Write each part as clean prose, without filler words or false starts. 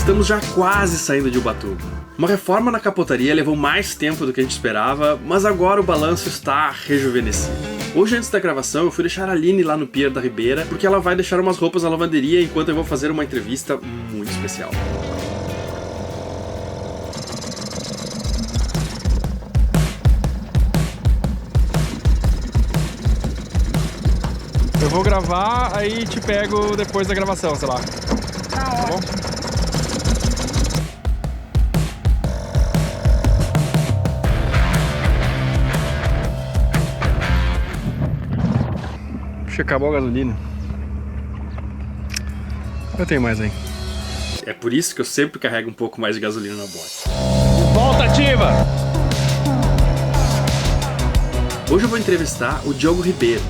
Estamos já quase saindo de Ubatuba. Uma reforma na capotaria levou mais tempo do que a gente esperava, mas agora o balanço está rejuvenescido. Hoje, antes da gravação, eu fui deixar a Aline lá no Pier da Ribeira, porque ela vai deixar umas roupas na lavanderia enquanto eu vou fazer uma entrevista muito especial. Eu vou gravar, aí te pego depois da gravação, sei lá. Tá bom? Puxa, acabou a gasolina. Eu tenho mais aí. É por isso que eu sempre carrego um pouco mais de gasolina na bota. Volta ativa! Hoje eu vou entrevistar o Diogo Ribeiro,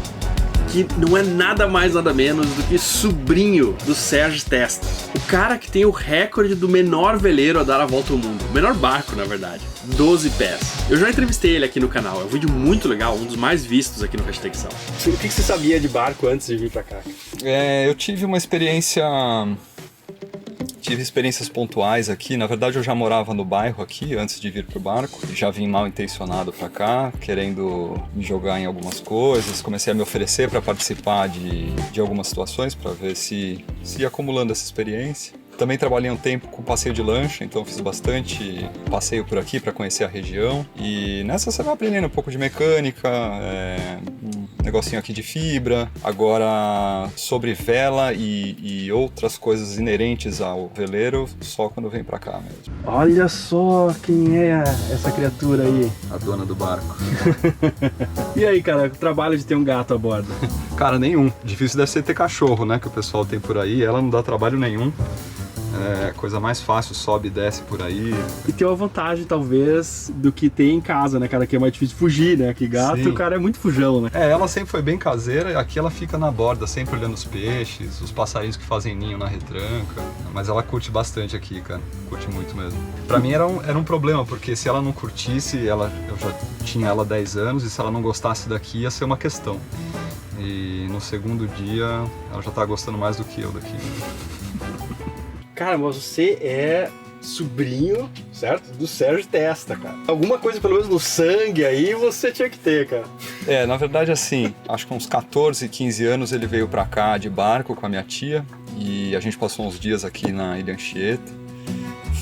que não é nada mais nada menos do que sobrinho do Sérgio Testa. O cara que tem o recorde do menor veleiro a dar a volta ao mundo. O menor barco, na verdade. 12 pés. Eu já entrevistei ele aqui no canal. É um vídeo muito legal, um dos mais vistos aqui no Hashtag Sal. O que você sabia de barco antes de vir pra cá? Eu tive uma experiência... Tive experiências pontuais aqui. Na verdade, eu já morava no bairro aqui antes de vir pro barco. Já vim mal intencionado pra cá, querendo me jogar em algumas coisas. Comecei a me oferecer para participar de algumas situações para ver se ia acumulando essa experiência. Também trabalhei um tempo com passeio de lancha, então fiz bastante passeio por aqui para conhecer a região. E nessa você vai aprendendo um pouco de mecânica, um negocinho aqui de fibra. Agora, sobre vela e outras coisas inerentes ao veleiro, só quando vem para cá mesmo. Olha só quem é essa criatura aí. A dona do barco. E aí, cara, o trabalho de ter um gato a bordo? Cara, nenhum. Difícil deve ser ter cachorro, né, que o pessoal tem por aí. Ela não dá trabalho nenhum. É coisa mais fácil, sobe e desce por aí. E tem uma vantagem, talvez, do que tem em casa, né, cara? Que é mais difícil fugir, né? Que gato, Sim. O cara é muito fujão, né? Ela sempre foi bem caseira e aqui ela fica na borda, sempre olhando os peixes, os passarinhos que fazem ninho na retranca. Mas ela curte bastante aqui, cara. Curte muito mesmo. Pra mim era um problema, porque se ela não curtisse, eu já tinha ela há 10 anos, e se ela não gostasse daqui, ia ser uma questão. E no segundo dia, ela já tá gostando mais do que eu daqui. Cara, mas você é sobrinho, certo? Do Sérgio Testa, cara. Alguma coisa, pelo menos no sangue aí, você tinha que ter, cara. Na verdade, assim, acho que uns 14, 15 anos ele veio pra cá de barco com a minha tia e a gente passou uns dias aqui na Ilha Anchieta.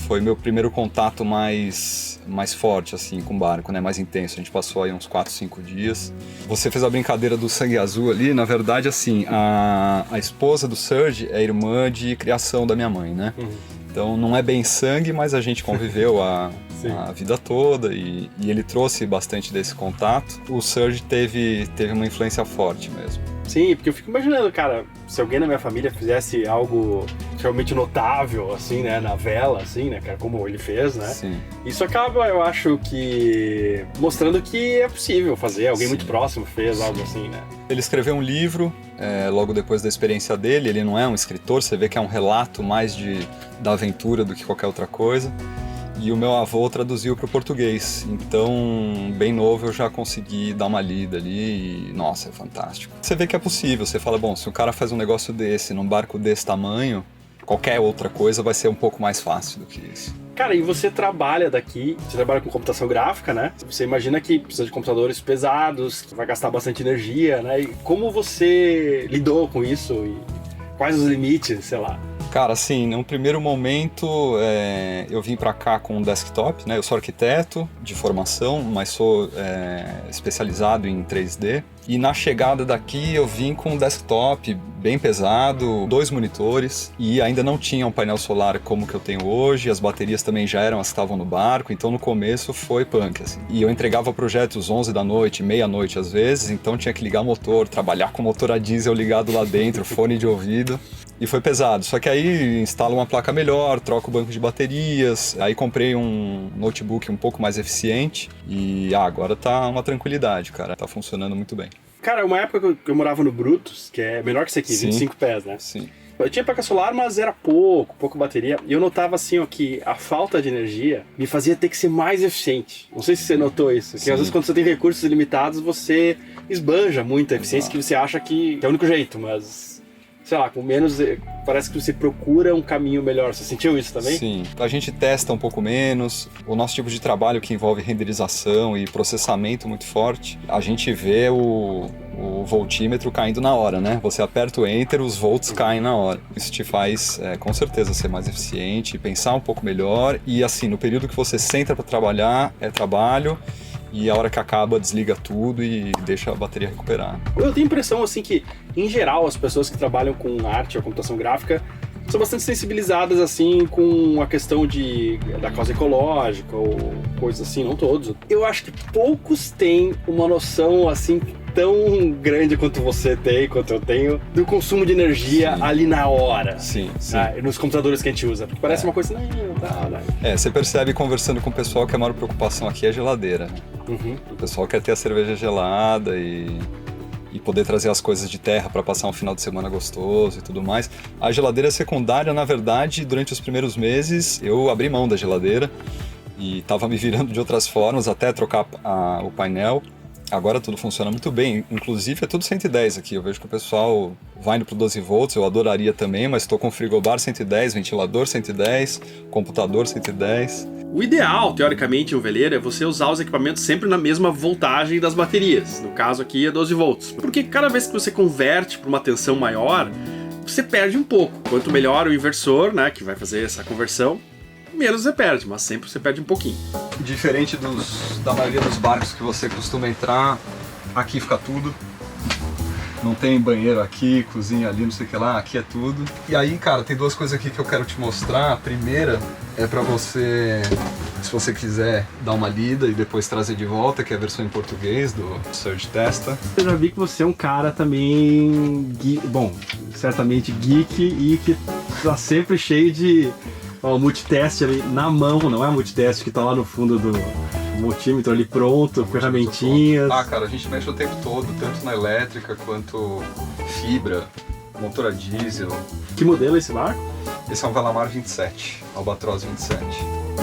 Foi meu primeiro contato mais forte, assim, com barco, né? Mais intenso. A gente passou aí uns 4, 5 dias. Você fez a brincadeira do sangue azul ali. Na verdade, assim, a esposa do Serge é irmã de criação da minha mãe, né? Uhum. Então não é bem sangue, mas a gente conviveu a vida toda e ele trouxe bastante desse contato. O Serge teve uma influência forte mesmo. Sim, porque eu fico imaginando, cara, se alguém na minha família fizesse algo realmente notável, assim, né, na vela, assim, né, cara, como ele fez, né? Sim. Isso acaba, eu acho que, mostrando que é possível fazer, alguém muito próximo fez algo assim, né? Ele escreveu um livro, logo depois da experiência dele. Ele não é um escritor, você vê que é um relato mais da aventura do que qualquer outra coisa. E o meu avô traduziu para o português, então bem novo eu já consegui dar uma lida ali e, nossa, é fantástico. Você vê que é possível, você fala, bom, se o cara faz um negócio desse, num barco desse tamanho, qualquer outra coisa vai ser um pouco mais fácil do que isso. Cara, e você trabalha você trabalha com computação gráfica, né? Você imagina que precisa de computadores pesados, que vai gastar bastante energia, né? E como você lidou com isso e quais os limites, sei lá? Cara, assim, num primeiro momento eu vim pra cá com um desktop, né? Eu sou arquiteto de formação, mas sou especializado em 3D. E na chegada daqui eu vim com um desktop bem pesado, 2 monitores, e ainda não tinha um painel solar como que eu tenho hoje. As baterias também já eram as que estavam no barco, então no começo foi punk, assim. E eu entregava projetos 11 da noite, meia-noite às vezes, então tinha que ligar o motor, trabalhar com o motor a diesel ligado lá dentro, fone de ouvido. E foi pesado, só que aí instalo uma placa melhor, troco o banco de baterias, aí comprei um notebook um pouco mais eficiente e agora tá uma tranquilidade, cara, tá funcionando muito bem. Cara, uma época que eu morava no Brutus, que é menor que isso aqui, Sim. 25 pés, né? Sim. Eu tinha placa solar, mas era pouco bateria. E eu notava assim, ó, que a falta de energia me fazia ter que ser mais eficiente. Não sei se você notou isso. Que às vezes quando você tem recursos limitados, você esbanja muito a eficiência. Exato. Que você acha que é o único jeito, mas sei lá, com menos... Parece que você procura um caminho melhor. Você sentiu isso também? Sim. A gente testa um pouco menos. O nosso tipo de trabalho que envolve renderização e processamento muito forte, a gente vê o voltímetro caindo na hora, né? Você aperta o Enter, os volts caem na hora. Isso te faz, com certeza, ser mais eficiente, pensar um pouco melhor. E assim, no período que você senta para trabalhar, é trabalho. E a hora que acaba, desliga tudo e deixa a bateria recuperar. Eu tenho a impressão, assim, que, em geral, as pessoas que trabalham com arte ou computação gráfica são bastante sensibilizadas, assim, com a questão da causa ecológica ou coisas assim, não todos. Eu acho que poucos têm uma noção, assim, tão grande quanto você tem, quanto eu tenho, do consumo de energia ali na hora. Sim. Nos computadores que a gente usa. Porque parece uma coisa, não tá. Você percebe conversando com o pessoal que a maior preocupação aqui é a geladeira. Uhum. O pessoal quer ter a cerveja gelada e poder trazer as coisas de terra para passar um final de semana gostoso e tudo mais. A geladeira secundária, na verdade, durante os primeiros meses, eu abri mão da geladeira e estava me virando de outras formas até trocar o painel. Agora tudo funciona muito bem, inclusive é tudo 110 aqui. Eu vejo que o pessoal vai indo pro 12 volts, eu adoraria também, mas estou com frigobar 110, ventilador 110, computador 110. O ideal, teoricamente, em um veleiro é você usar os equipamentos sempre na mesma voltagem das baterias. No caso aqui é 12 volts. Porque cada vez que você converte para uma tensão maior, você perde um pouco. Quanto melhor o inversor, né, que vai fazer essa conversão, menos você perde, mas sempre você perde um pouquinho. Diferente da maioria dos barcos que você costuma entrar, aqui fica tudo. Não tem banheiro aqui, cozinha ali, não sei o que lá, aqui é tudo. E aí, cara, tem duas coisas aqui que eu quero te mostrar. A primeira é pra você, se você quiser, dar uma lida e depois trazer de volta, que é a versão em português do Surge Testa. Eu já vi que você é um cara também, certamente geek e que tá sempre cheio de multiteste ali na mão, não é multiteste que tá lá no fundo do multímetro ali pronto, ferramentinhas. Cara, a gente mexe o tempo todo, tanto na elétrica quanto fibra, motor a diesel. Que modelo é esse barco? Esse é um Velamar 27, Albatross 27.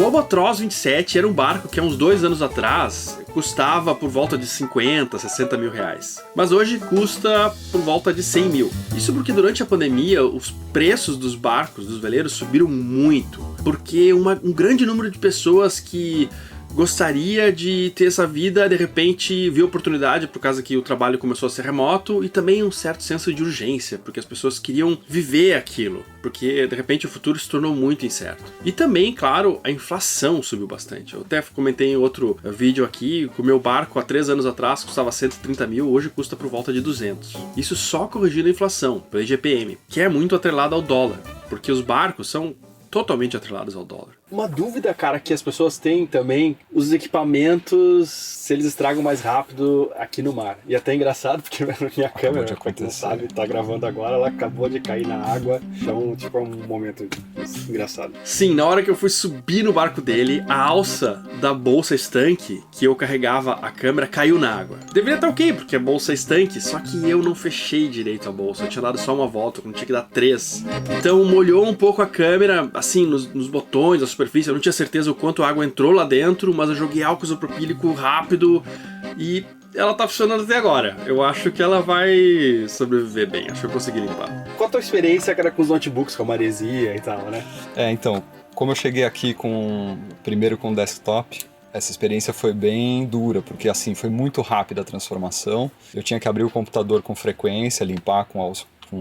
O Albatross 27 era um barco que há uns 2 anos atrás custava por volta de 50, 60 mil reais. Mas hoje custa por volta de 100 mil. Isso porque durante a pandemia os preços dos barcos, dos veleiros, subiram muito. Porque um grande número de pessoas que gostaria de ter essa vida, de repente viu oportunidade por causa que o trabalho começou a ser remoto e também um certo senso de urgência, porque as pessoas queriam viver aquilo, porque de repente o futuro se tornou muito incerto. E também, claro, a inflação subiu bastante. Eu até comentei em outro vídeo aqui que o meu barco há 3 anos atrás custava 130 mil, hoje custa por volta de 200. Isso só corrigindo a inflação, pelo IGPM, que é muito atrelado ao dólar, porque os barcos são totalmente atrelados ao dólar. Uma dúvida, cara, que as pessoas têm também, os equipamentos, se eles estragam mais rápido aqui no mar. E até engraçado, porque minha câmera, pra quem não sabe, tá gravando agora, ela acabou de cair na água. Então, é um momento engraçado. Sim, na hora que eu fui subir no barco dele, a alça da bolsa estanque, que eu carregava a câmera, caiu na água. Deveria estar ok, porque a bolsa é estanque, só que eu não fechei direito a bolsa. Eu tinha dado só uma volta, quando tinha que dar 3. Então, molhou um pouco a câmera, assim, nos botões, a superfície. Eu não tinha certeza o quanto a água entrou lá dentro, mas eu joguei álcool isopropílico rápido e ela tá funcionando até agora. Eu acho que ela vai sobreviver bem, acho que eu consegui limpar. Qual a tua experiência, cara, com os notebooks, com a maresia e tal, né? Então, como eu cheguei aqui primeiro com o desktop, essa experiência foi bem dura, porque assim, foi muito rápida a transformação. Eu tinha que abrir o computador com frequência, limpar com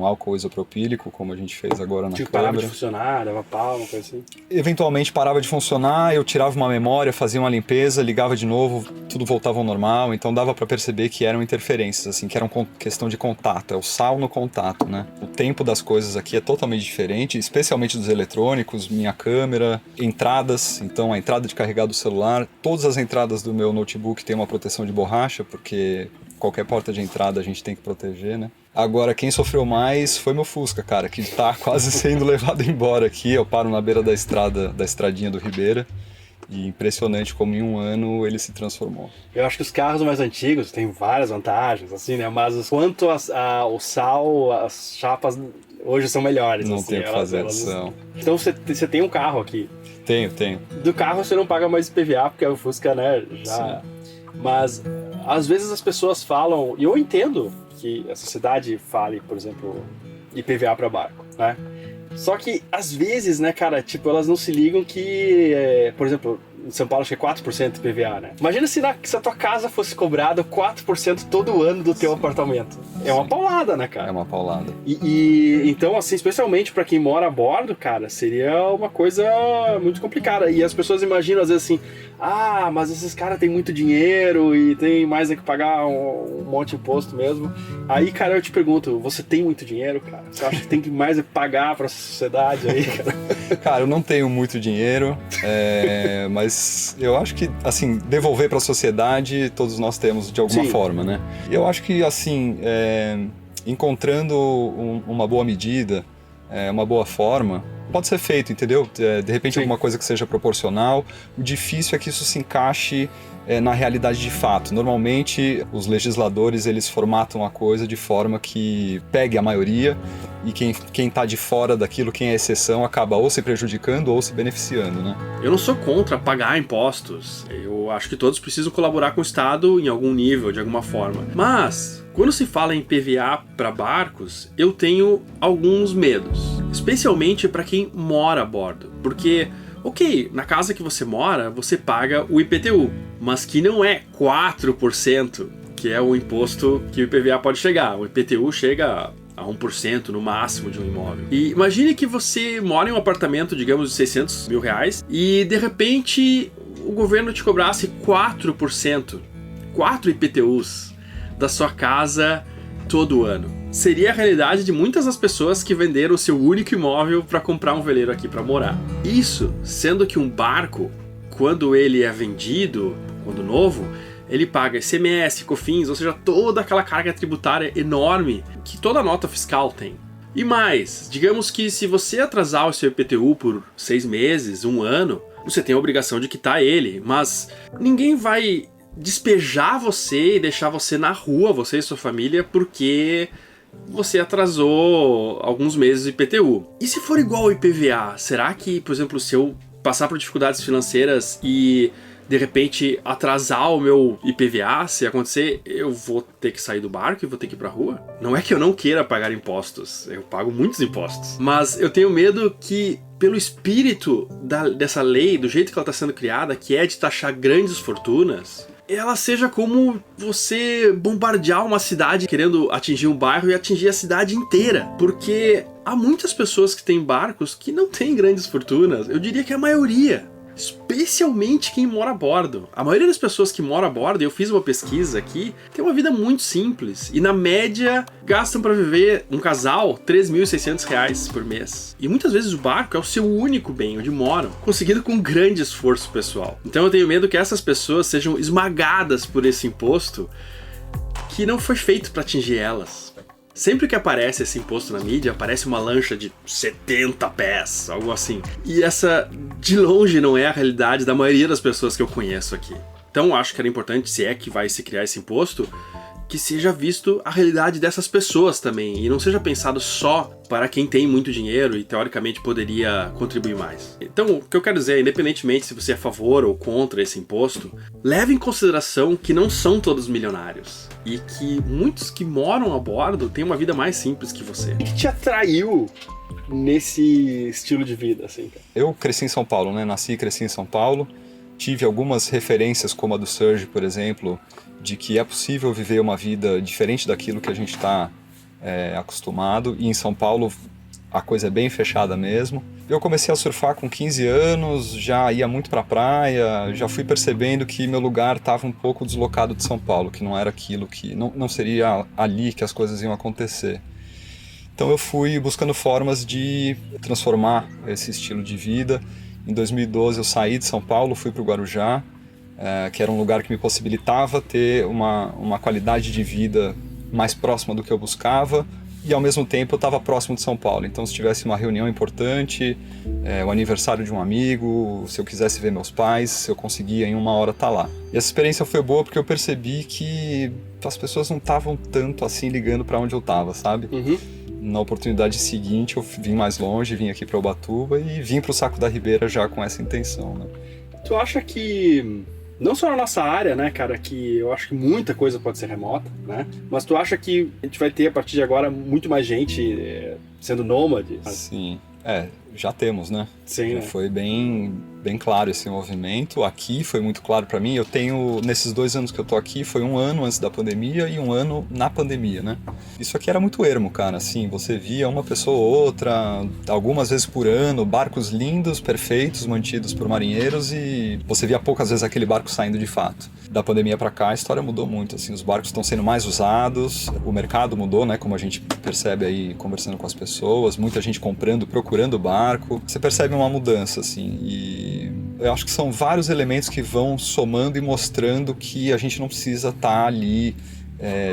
álcool isopropílico, como a gente fez agora na câmera. Parava de funcionar, dava pau, uma coisa assim? Eventualmente parava de funcionar, eu tirava uma memória, fazia uma limpeza, ligava de novo, tudo voltava ao normal, então dava para perceber que eram interferências, assim, que eram questão de contato, é o sal no contato, né? O tempo das coisas aqui é totalmente diferente, especialmente dos eletrônicos, minha câmera, entradas, então a entrada de carregar do celular, todas as entradas do meu notebook tem uma proteção de borracha, porque qualquer porta de entrada a gente tem que proteger, né? Agora, quem sofreu mais foi meu Fusca, cara, que tá quase sendo levado embora aqui. Eu paro na beira da estradinha do Ribeira. E impressionante como em 1 ano ele se transformou. Eu acho que os carros mais antigos têm várias vantagens, assim, né? Mas quanto o sal, as chapas hoje são melhores. Não assim, tem o que fazer adição. Então você tem um carro aqui. Tenho. Do carro você não paga mais IPVA, porque o Fusca, né, já... Sim. Mas às vezes as pessoas falam, e eu entendo que a sociedade fale, por exemplo, IPVA para barco, né? Só que, às vezes, né, cara, tipo, elas não se ligam que, por exemplo, em São Paulo acho que é 4% IPVA, né? Imagina se a tua casa fosse cobrada 4% todo ano do teu apartamento. É uma paulada, né, cara? É uma paulada. E então, assim, especialmente pra quem mora a bordo, cara, seria uma coisa muito complicada. E as pessoas imaginam, às vezes, assim, mas esses caras têm muito dinheiro e tem mais que pagar um monte de imposto mesmo. Aí, cara, eu te pergunto, você tem muito dinheiro, cara? Você acha que tem que mais pagar pra sociedade aí, cara? Cara, eu não tenho muito dinheiro, mas eu acho que, assim, devolver pra sociedade todos nós temos de alguma forma, né? E eu acho que, assim, encontrando uma boa medida, uma boa forma, pode ser feito, entendeu? De repente alguma coisa que seja proporcional. O difícil é que isso se encaixe na realidade de fato. Normalmente, os legisladores, eles formatam a coisa de forma que pegue a maioria e quem tá de fora daquilo, quem é exceção, acaba ou se prejudicando ou se beneficiando, né? Eu não sou contra pagar impostos. Eu acho que todos precisam colaborar com o Estado em algum nível, de alguma forma. Mas, quando se fala em PVA para barcos, eu tenho alguns medos. Especialmente para quem mora a bordo. Porque, ok, na casa que você mora, você paga o IPTU, mas que não é 4%, que é o imposto que o IPVA pode chegar. O IPTU chega a 1% no máximo de um imóvel. E imagine que você mora em um apartamento, digamos, de 600 mil reais, e de repente o governo te cobrasse 4%, 4 IPTUs da sua casa todo ano. Seria a realidade de muitas das pessoas que venderam o seu único imóvel para comprar um veleiro aqui para morar. Isso, sendo que um barco, quando ele é vendido, quando novo, ele paga ICMS, COFINS, ou seja, toda aquela carga tributária enorme que toda nota fiscal tem. E mais, digamos que se você atrasar o seu IPTU por 6 meses, 1 ano, você tem a obrigação de quitar ele, mas ninguém vai despejar você e deixar você na rua, você e sua família, porque você atrasou alguns meses de IPTU. E se for igual ao IPVA, será que, por exemplo, se eu passar por dificuldades financeiras e de repente atrasar o meu IPVA, se acontecer, eu vou ter que sair do barco e vou ter que ir pra rua? Não é que eu não queira pagar impostos, eu pago muitos impostos, mas eu tenho medo que, pelo espírito dessa lei, do jeito que ela está sendo criada, que é de taxar grandes fortunas, ela seja como você bombardear uma cidade querendo atingir um bairro e atingir a cidade inteira. Porque há muitas pessoas que têm barcos que não têm grandes fortunas. Eu diria que a maioria. Especialmente quem mora a bordo. A maioria das pessoas que moram a bordo, eu fiz uma pesquisa aqui, tem uma vida muito simples. E na média, gastam para viver, um casal, R$ 3.600 por mês. E muitas vezes o barco é o seu único bem, onde moram, conseguido com grande esforço pessoal. Então eu tenho medo que essas pessoas sejam esmagadas por esse imposto que não foi feito para atingir elas. Sempre que aparece esse imposto na mídia, aparece uma lancha de 70 pés, algo assim. E essa, de longe, não é a realidade da maioria das pessoas que eu conheço aqui. Então, acho que era importante, se é que vai se criar esse imposto, que seja visto a realidade dessas pessoas também, e não seja pensado só para quem tem muito dinheiro e, teoricamente, poderia contribuir mais. Então, o que eu quero dizer é, independentemente se você é a favor ou contra esse imposto, leve em consideração que não são todos milionários. E que muitos que moram a bordo têm uma vida mais simples que você. O que te atraiu nesse estilo de vida, assim, cara? Eu cresci em São Paulo, né? Nasci e cresci em São Paulo. Tive algumas referências, como a do Serge, por exemplo, de que é possível viver uma vida diferente daquilo que a gente está acostumado. E em São Paulo a coisa é bem fechada mesmo. Eu comecei a surfar com 15 anos, já ia muito pra praia, já fui percebendo que meu lugar estava um pouco deslocado de São Paulo, que não era aquilo que... não seria ali que as coisas iam acontecer. Então eu fui buscando formas de transformar esse estilo de vida. Em 2012 eu saí de São Paulo, fui para o Guarujá, que era um lugar que me possibilitava ter uma qualidade de vida mais próxima do que eu buscava, e ao mesmo tempo eu estava próximo de São Paulo. Então se tivesse uma reunião importante, o aniversário de um amigo, se eu quisesse ver meus pais, eu conseguia em 1 hora estar lá. E essa experiência foi boa porque eu percebi que as pessoas não estavam tanto assim ligando para onde eu estava, sabe? Uhum. Na oportunidade seguinte eu vim mais longe, vim aqui para Ubatuba e vim para o Saco da Ribeira já com essa intenção, né? Tu acha que não só na nossa área, né, cara, que eu acho que muita coisa pode ser remota, né? Mas tu acha que a gente vai ter, a partir de agora, muito mais gente sendo nômade? Sim, já temos, né? Sim, né? Foi bem claro esse movimento. Aqui foi muito claro para mim. Eu tenho, nesses 2 anos que eu tô aqui, foi 1 ano antes da pandemia e 1 ano na pandemia, né? Isso aqui era muito ermo, cara. Assim, você via uma pessoa ou outra, algumas vezes por ano, barcos lindos, perfeitos, mantidos por marinheiros, e você via poucas vezes aquele barco saindo de fato. Da pandemia para cá, a história mudou muito. Assim, os barcos estão sendo mais usados, o mercado mudou, né? Como a gente percebe aí conversando com as pessoas, muita gente comprando, procurando barco. Você percebe uma mudança, assim, e eu acho que são vários elementos que vão somando e mostrando que a gente não precisa estar ali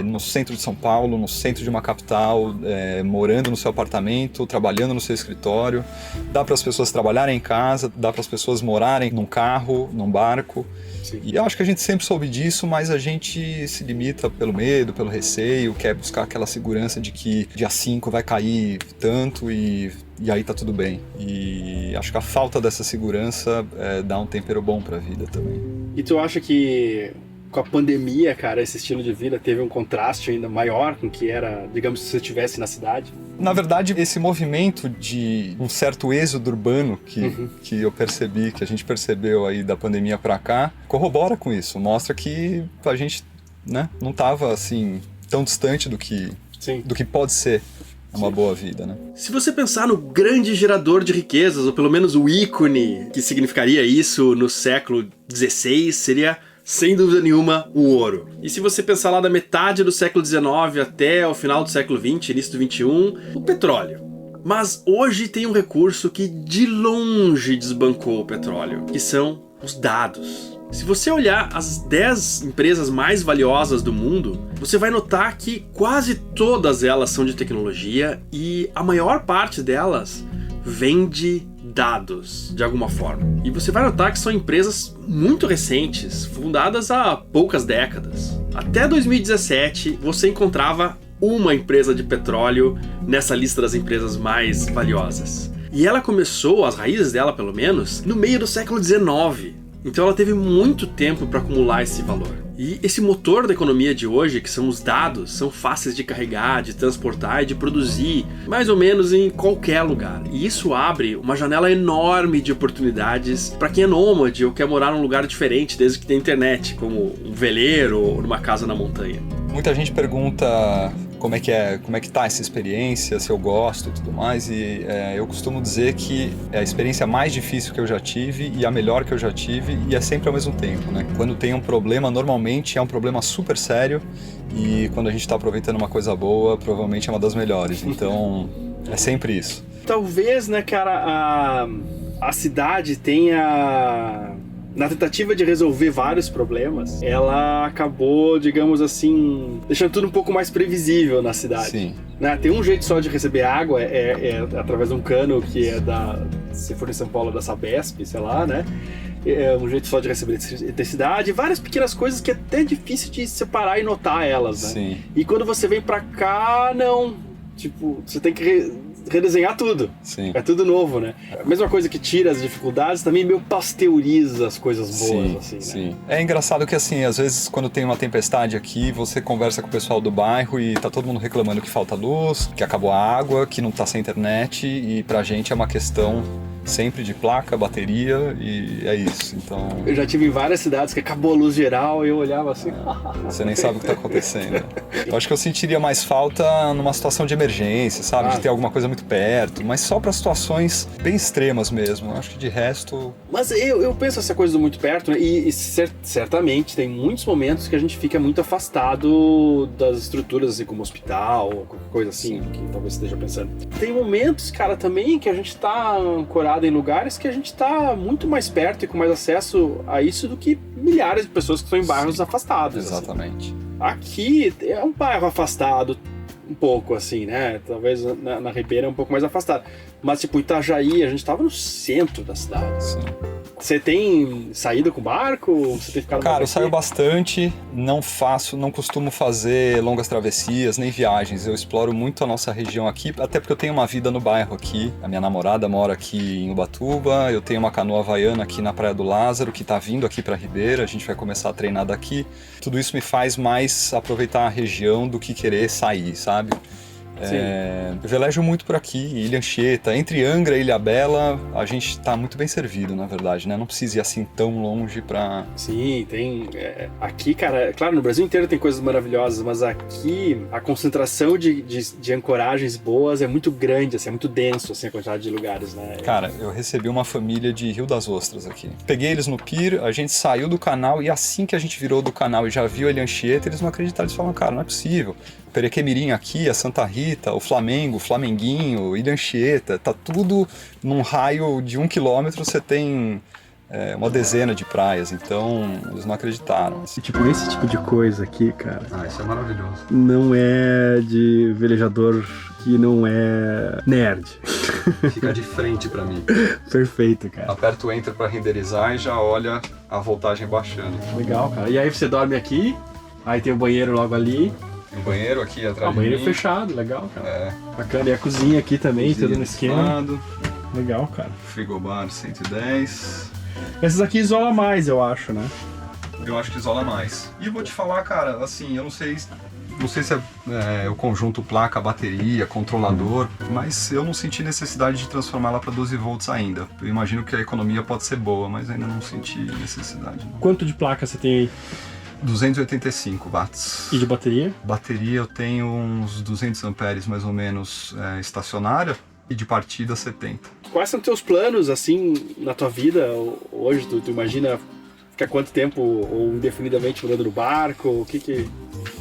no centro de São Paulo, no centro de uma capital, morando no seu apartamento, trabalhando no seu escritório. Dá para as pessoas trabalharem em casa, dá para as pessoas morarem num carro, num barco. Sim. E eu acho que a gente sempre soube disso, mas a gente se limita pelo medo, pelo receio, quer buscar aquela segurança de que dia 5 vai cair tanto e aí tá tudo bem. E acho que a falta dessa segurança dá um tempero bom pra vida também. E tu acha que com a pandemia, cara, esse estilo de vida teve um contraste ainda maior com o que era, digamos, se você estivesse na cidade? Na verdade, esse movimento de um certo êxodo urbano que eu percebi, que a gente percebeu aí da pandemia pra cá, corrobora com isso. Mostra que a gente, né, não estava assim tão distante do que pode ser uma boa vida, né? Se você pensar no grande gerador de riquezas, ou pelo menos o ícone que significaria isso no século XVI, seria, sem dúvida nenhuma, o ouro. E se você pensar lá da metade do século XIX até o final do século XX, início do XXI, o petróleo. Mas hoje tem um recurso que de longe desbancou o petróleo, que são os dados. Se você olhar as 10 empresas mais valiosas do mundo, você vai notar que quase todas elas são de tecnologia e a maior parte delas vende dados, de alguma forma. E você vai notar que são empresas muito recentes, fundadas há poucas décadas. Até 2017, você encontrava uma empresa de petróleo nessa lista das empresas mais valiosas. E ela começou, as raízes dela pelo menos, no meio do século XIX. Então ela teve muito tempo para acumular esse valor. E esse motor da economia de hoje, que são os dados, são fáceis de carregar, de transportar e de produzir, mais ou menos em qualquer lugar. E isso abre uma janela enorme de oportunidades para quem é nômade ou quer morar num lugar diferente desde que tem internet, como um veleiro ou numa casa na montanha. Muita gente pergunta como é que tá essa experiência, se eu gosto e tudo mais, e eu costumo dizer que é a experiência mais difícil que eu já tive e a melhor que eu já tive, e é sempre ao mesmo tempo, né? Quando tem um problema, normalmente é um problema super sério, e quando a gente tá aproveitando uma coisa boa, provavelmente é uma das melhores, então é sempre isso. Talvez, né, cara, a cidade tenha... Na tentativa de resolver vários problemas, ela acabou, digamos assim, deixando tudo um pouco mais previsível na cidade. Sim. Né? Tem um jeito só de receber água, é através de um cano que é se for em São Paulo, da Sabesp, sei lá, né? É um jeito só de receber eletricidade, várias pequenas coisas que é até difícil de separar e notar elas, né? Sim. E quando você vem pra cá, não. Tipo, você tem que redesenhar tudo. Sim. É tudo novo, né? A mesma coisa que tira as dificuldades, também meio pasteuriza as coisas boas, sim, assim, né? Sim. É engraçado que, assim, às vezes quando tem uma tempestade aqui, você conversa com o pessoal do bairro e tá todo mundo reclamando que falta luz, que acabou a água, que não tá sem internet, e pra gente é uma questão sempre de placa, bateria, e é isso. Então... Eu já tive em várias cidades que acabou a luz geral e eu olhava assim... Você nem sabe o que tá acontecendo. Eu acho que eu sentiria mais falta numa situação de emergência, sabe? De ter alguma coisa muito perto, mas só para situações bem extremas mesmo. Eu acho que de resto... Mas eu penso essa coisa do muito perto, né? E certamente tem muitos momentos que a gente fica muito afastado das estruturas, assim, como hospital, ou qualquer coisa assim, que talvez esteja pensando. Tem momentos, cara, também que a gente tá ancorado em lugares que a gente tá muito mais perto e com mais acesso a isso do que milhares de pessoas que estão em bairros afastados. Exatamente. Assim. Aqui é um bairro afastado, um pouco, assim, né? Talvez na Ribeira é um pouco mais afastado. Mas, tipo, Itajaí, a gente tava no centro da cidade. Sim. Você tem saído com barco? Você tem ficado Cara, eu saio bastante, não costumo fazer longas travessias, nem viagens. Eu exploro muito a nossa região aqui, até porque eu tenho uma vida no bairro aqui. A minha namorada mora aqui em Ubatuba, eu tenho uma canoa havaiana aqui na Praia do Lázaro, que tá vindo aqui pra Ribeira, a gente vai começar a treinar daqui. Tudo isso me faz mais aproveitar a região do que querer sair, sabe? Eu velejo muito por aqui, Ilha Anchieta, entre Angra e Ilhabela, a gente tá muito bem servido, na verdade, né? Não precisa ir assim tão longe pra... Sim, tem... aqui, cara, claro, no Brasil inteiro tem coisas maravilhosas, mas aqui a concentração de ancoragens boas é muito grande, assim, é muito denso, assim, a quantidade de lugares, né? Cara, eu recebi uma família de Rio das Ostras aqui. Peguei eles no pier, a gente saiu do canal e assim que a gente virou do canal e já viu a Ilha Anchieta, eles não acreditaram, eles falaram, cara, não é possível. Perequemirim aqui, a Santa Rita, o Flamengo, o Flamenguinho, Ilha Anchieta, tá tudo num raio de 1 quilômetro, você tem uma dezena de praias, então eles não acreditaram. E, tipo, esse tipo de coisa aqui, cara, Isso é maravilhoso. não é de velejador que não é nerd. Fica de frente pra mim. Perfeito, cara. Aperta o Enter pra renderizar e já olha a voltagem baixando. Legal, cara. E aí você dorme aqui, aí tem o banheiro logo ali. Tem um banheiro aqui atrás de Banheiro mim. fechado, legal, cara. É. Bacana. E a cozinha aqui também, Cozinha tudo no desse esquema. lado, Legal, cara. frigobar 110. Essas aqui isola mais, eu acho, né? Eu acho que isola mais. E eu vou te falar, cara, assim, eu não sei se é o conjunto placa, bateria, controlador, mas eu não senti necessidade de transformá-la para 12 volts ainda. Eu imagino que a economia pode ser boa, mas ainda não senti necessidade. Não. Quanto de placa você tem aí? 285 watts. E de bateria? Bateria eu tenho uns 200 amperes mais ou menos estacionária e de partida 70. Quais são teus planos, assim, na tua vida hoje? Tu imagina ficar quanto tempo ou indefinidamente morando no barco? O que...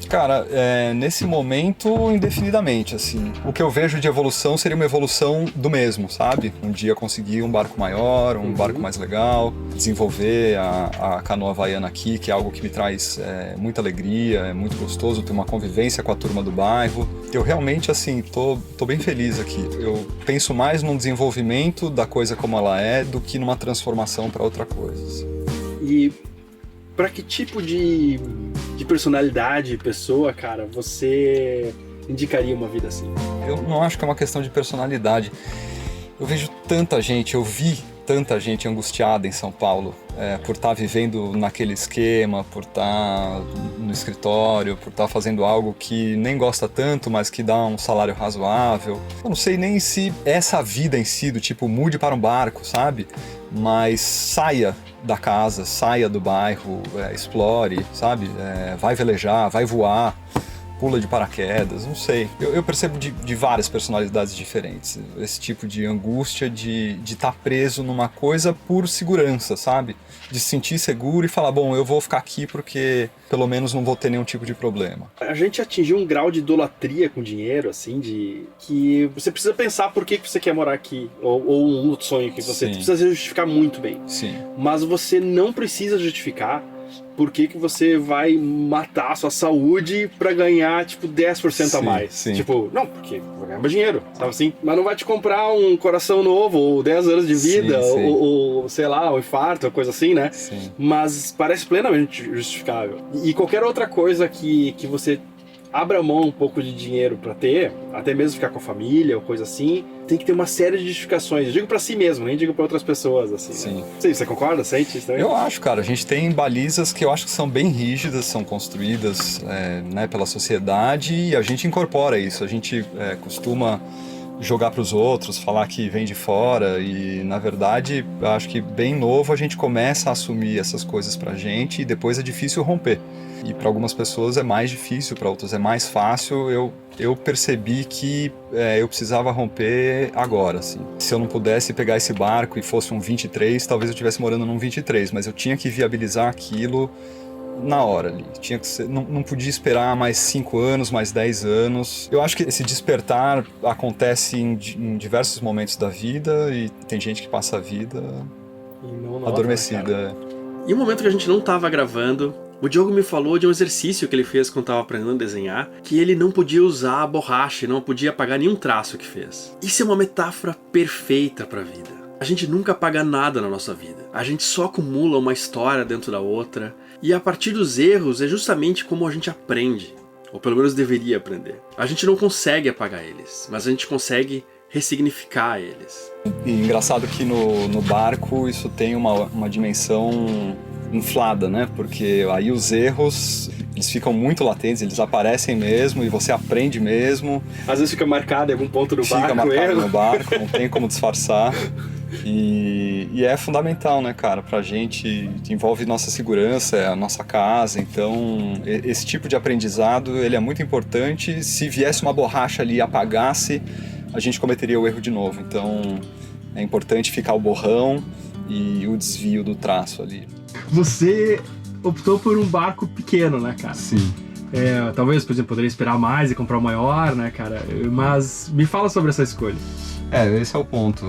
Cara, nesse momento, indefinidamente, assim. O que eu vejo de evolução seria uma evolução do mesmo, sabe? Um dia conseguir um barco maior, um barco mais legal, desenvolver a canoa havaiana aqui, que é algo que me traz muita alegria, é muito gostoso ter uma convivência com a turma do bairro. Eu realmente, assim, tô bem feliz aqui. Eu penso mais num desenvolvimento da coisa como ela é do que numa transformação para outra coisa. Assim. E para que tipo de personalidade, pessoa, cara, você indicaria uma vida assim? Eu não acho que é uma questão de personalidade. Eu vejo tanta gente, eu vi tanta gente angustiada em São Paulo por estar vivendo naquele esquema, por estar no escritório, por estar fazendo algo que nem gosta tanto, mas que dá um salário razoável. Eu não sei nem se essa vida em si, do tipo, mude para um barco, sabe? Mas saia da casa, saia do bairro, explore, sabe? Vai velejar, vai voar, pula de paraquedas, não sei. Eu percebo de várias personalidades diferentes. Esse tipo de angústia de estar preso numa coisa por segurança, sabe? De se sentir seguro e falar, bom, eu vou ficar aqui porque pelo menos não vou ter nenhum tipo de problema. A gente atingiu um grau de idolatria com dinheiro, assim, que você precisa pensar por que você quer morar aqui, ou um outro sonho que você precisa justificar muito bem. Sim. Mas você não precisa justificar por que você vai matar a sua saúde pra ganhar, tipo, 10% a mais. Sim. Tipo, não, porque vai ganhar mais dinheiro, sabe assim? Mas não vai te comprar um coração novo, ou 10 anos de vida, Sim. ou sei lá, um infarto, coisa assim, né? Sim. Mas parece plenamente justificável. E qualquer outra coisa que você abra mão um pouco de dinheiro pra ter, até mesmo ficar com a família ou coisa assim, tem que ter uma série de justificações. Eu digo pra si mesmo, nem digo pra outras pessoas, assim. Sim. Né? Sim, você concorda? Sente isso também? Eu acho, cara, a gente tem balizas que eu acho que são bem rígidas, são construídas pela sociedade e a gente incorpora isso. A gente costuma jogar para os outros, falar que vem de fora e, na verdade, eu acho que bem novo a gente começa a assumir essas coisas pra gente e depois é difícil romper. E para algumas pessoas é mais difícil, para outras é mais fácil. Eu percebi que eu precisava romper agora, assim. Se eu não pudesse pegar esse barco e fosse um 23, talvez eu estivesse morando num 23, mas eu tinha que viabilizar aquilo na hora ali. Tinha que ser, não podia esperar mais 5 anos, mais 10 anos. Eu acho que esse despertar acontece em diversos momentos da vida e tem gente que passa a vida E não adormecida. E um momento que a gente não tava gravando, o Diogo me falou de um exercício que ele fez quando tava aprendendo a desenhar, que ele não podia usar a borracha, não podia apagar nenhum traço que fez. Isso é uma metáfora perfeita pra vida. A gente nunca apaga nada na nossa vida. A gente só acumula uma história dentro da outra, e a partir dos erros é justamente como a gente aprende, ou pelo menos deveria aprender. A gente não consegue apagar eles, mas a gente consegue ressignificar eles. E engraçado que no barco isso tem uma dimensão inflada, né? Porque aí os erros, eles ficam muito latentes, eles aparecem mesmo e você aprende mesmo. Às vezes fica marcado em algum ponto do barco. Fica marcado erro. no barco, não tem como disfarçar. E é fundamental, né, cara, pra gente, envolve nossa segurança, é a nossa casa, então esse tipo de aprendizado, ele é muito importante. Se viesse uma borracha ali e apagasse, a gente cometeria o erro de novo, então é importante ficar o borrão e o desvio do traço ali. Você optou por um barco pequeno, né, cara? Sim. Talvez, por exemplo, poderia esperar mais e comprar o maior, né, cara? Mas me fala sobre essa escolha. Esse é o ponto.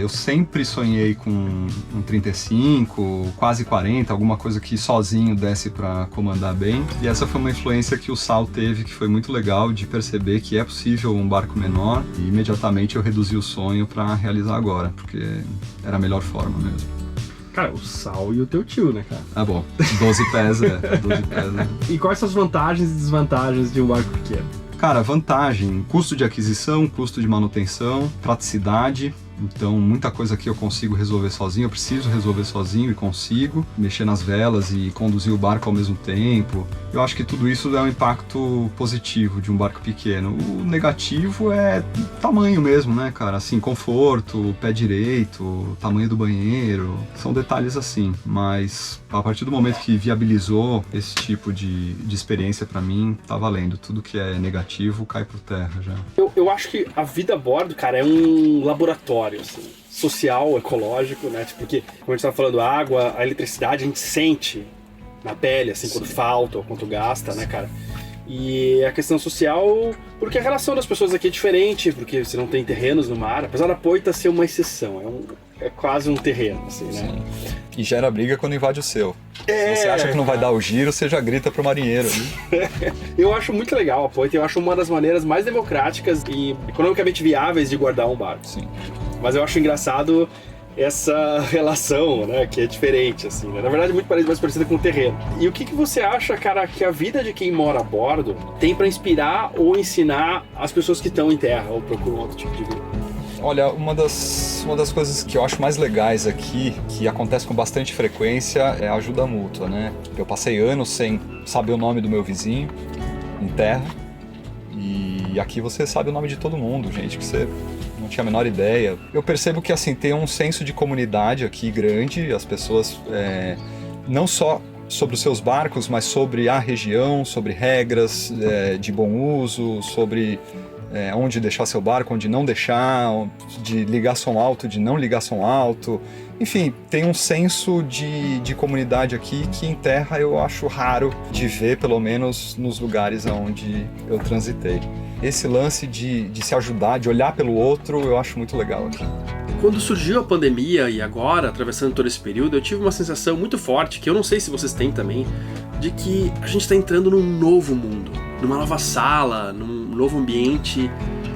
Eu sempre sonhei com um 35, quase 40, alguma coisa que sozinho desse para comandar bem. E essa foi uma influência que o Sal teve, que foi muito legal de perceber que é possível um barco menor. E imediatamente eu reduzi o sonho para realizar agora, porque era a melhor forma mesmo. Cara, o Sal e o teu tio, né, cara? Ah, bom. 12 pés, 12 pés, né? E quais são as vantagens e desvantagens de um barco pequeno? Cara, vantagem, custo de aquisição, custo de manutenção, praticidade. Então, muita coisa que eu consigo resolver sozinho, eu preciso resolver sozinho e consigo. Mexer nas velas e conduzir o barco ao mesmo tempo. Eu acho que tudo isso é um impacto positivo de um barco pequeno. O negativo é tamanho mesmo, né, cara? Assim, conforto, pé direito, tamanho do banheiro. São detalhes assim, mas a partir do momento que viabilizou esse tipo de experiência pra mim, tá valendo. Tudo que é negativo cai por terra já. Eu acho que a vida a bordo, cara, é um laboratório, assim, social, ecológico, né? Porque, como a gente estava falando, a água, a eletricidade, a gente sente na pele, assim, quando falta ou quando gasta, né, cara? E a questão social, porque a relação das pessoas aqui é diferente, porque você não tem terrenos no mar, apesar da Poita ser uma exceção, é quase um terreno, assim, né? Sim. E gera briga quando invade o seu. Se você acha que não vai dar o giro, você já grita pro marinheiro. Né? Eu acho muito legal a Poita, eu acho uma das maneiras mais democráticas e economicamente viáveis de guardar um barco. Sim. Mas eu acho engraçado essa relação, né, que é diferente, assim, né? Na verdade, muito mais parecida com o terreno. E o que você acha, cara, que a vida de quem mora a bordo tem para inspirar ou ensinar as pessoas que estão em terra ou procuram outro tipo de vida? Olha, uma das coisas que eu acho mais legais aqui, que acontece com bastante frequência, é a ajuda mútua, né? Eu passei anos sem saber o nome do meu vizinho em terra, e aqui você sabe o nome de todo mundo, gente, que você não tinha a menor ideia. Eu percebo que, assim, tem um senso de comunidade aqui grande, as pessoas, não só sobre os seus barcos, mas sobre a região, sobre regras de bom uso, sobre onde deixar seu barco, onde não deixar, de ligar som alto, de não ligar som alto. Enfim, tem um senso de comunidade aqui que em terra eu acho raro de ver, pelo menos nos lugares onde eu transitei. Esse lance de se ajudar, de olhar pelo outro, eu acho muito legal aqui. Quando surgiu a pandemia e agora, atravessando todo esse período, eu tive uma sensação muito forte, que eu não sei se vocês têm também, de que a gente está entrando num novo mundo, numa nova sala, num novo ambiente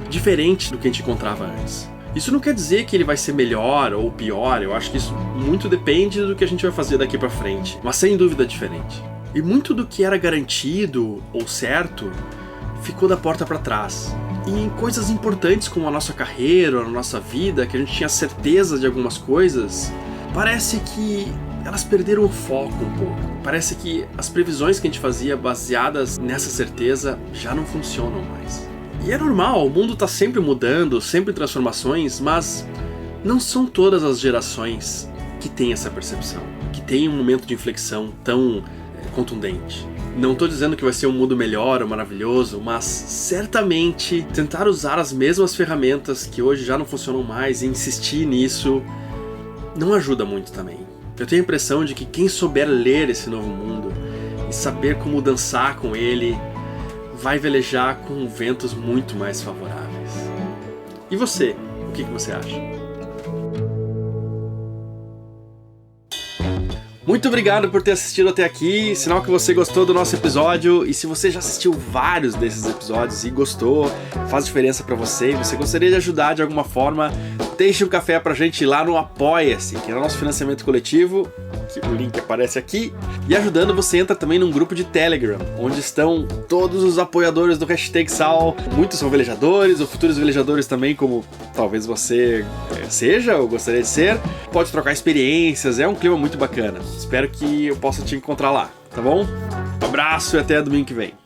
diferente do que a gente encontrava antes. Isso não quer dizer que ele vai ser melhor ou pior, eu acho que isso muito depende do que a gente vai fazer daqui pra frente, mas sem dúvida diferente. E muito do que era garantido ou certo ficou da porta para trás. E em coisas importantes como a nossa carreira, a nossa vida, que a gente tinha certeza de algumas coisas, parece que elas perderam o foco um pouco. Parece que as previsões que a gente fazia baseadas nessa certeza já não funcionam mais. E é normal, o mundo está sempre mudando, sempre em transformações, mas não são todas as gerações que têm essa percepção, que têm um momento de inflexão tão contundente. Não estou dizendo que vai ser um mundo melhor ou maravilhoso, mas certamente tentar usar as mesmas ferramentas que hoje já não funcionam mais e insistir nisso não ajuda muito também. Eu tenho a impressão de que quem souber ler esse novo mundo e saber como dançar com ele vai velejar com ventos muito mais favoráveis. E você? O que você acha? Muito obrigado por ter assistido até aqui, sinal que você gostou do nosso episódio, e se você já assistiu vários desses episódios e gostou, faz diferença pra você, e você gostaria de ajudar de alguma forma, deixe um café pra gente lá no Apoia-se, que é o nosso financiamento coletivo, que o link aparece aqui, e ajudando você entra também num grupo de Telegram, onde estão todos os apoiadores do #Sal, muitos são velejadores, ou futuros velejadores também, como talvez você seja ou gostaria de ser, pode trocar experiências, é um clima muito bacana. Espero que eu possa te encontrar lá, tá bom? Um abraço e até domingo que vem.